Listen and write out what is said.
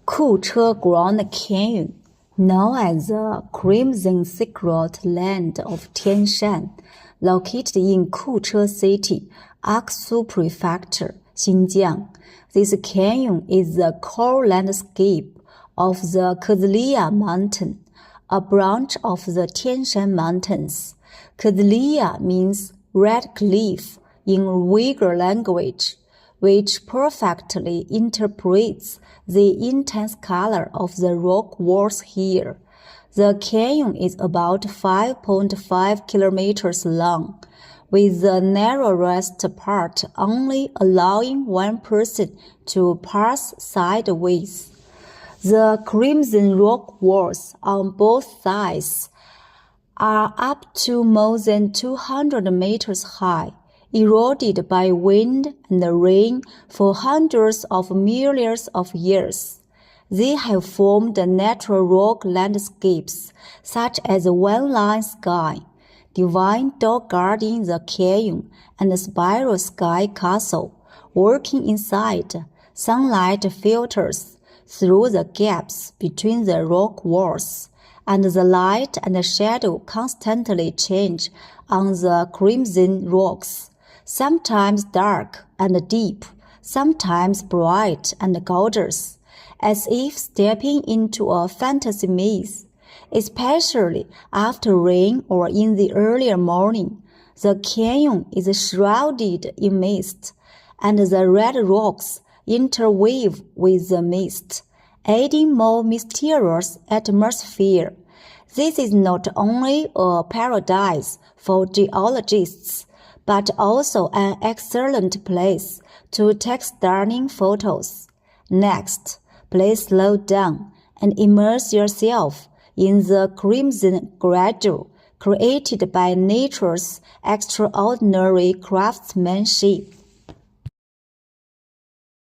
Kuqa Grand Canyon, known as the Crimson Silk Road Land of Tianshan, located in Kuqa City, Aksu Prefecture, Xinjiang. This canyon is the core landscape of the Kezlia Mountain, a branch of the Tianshan Mountains. Kezlia means red cliff in Uyghur language, which perfectly interprets the intense color of the rock walls here. The canyon is about 5.5 kilometers long, with the narrowest part only allowing one person to pass sideways. The crimson rock walls on both sides are up to more than 200 meters high, eroded by wind and rain for hundreds of millions of years. They have formed natural rock landscapes such as One Line Sky, Divine Dog guarding the canyon, and Spiral Sky Castle, working inside. Sunlight filters through the gaps between the rock walls, and the light and shadow constantly change on the crimson rocks, sometimes dark and deep, sometimes bright and gorgeous, as if stepping into a fantasy maze. Especially after rain or in the early morning, the canyon is shrouded in mist, and the red rocks interweave with the mist, adding more mysterious atmosphere. This is not only a paradise for geologists, but also an excellent place to take stunning photos. Next, please slow down and immerse yourself in the crimson grandeur created by nature's extraordinary craftsmanship.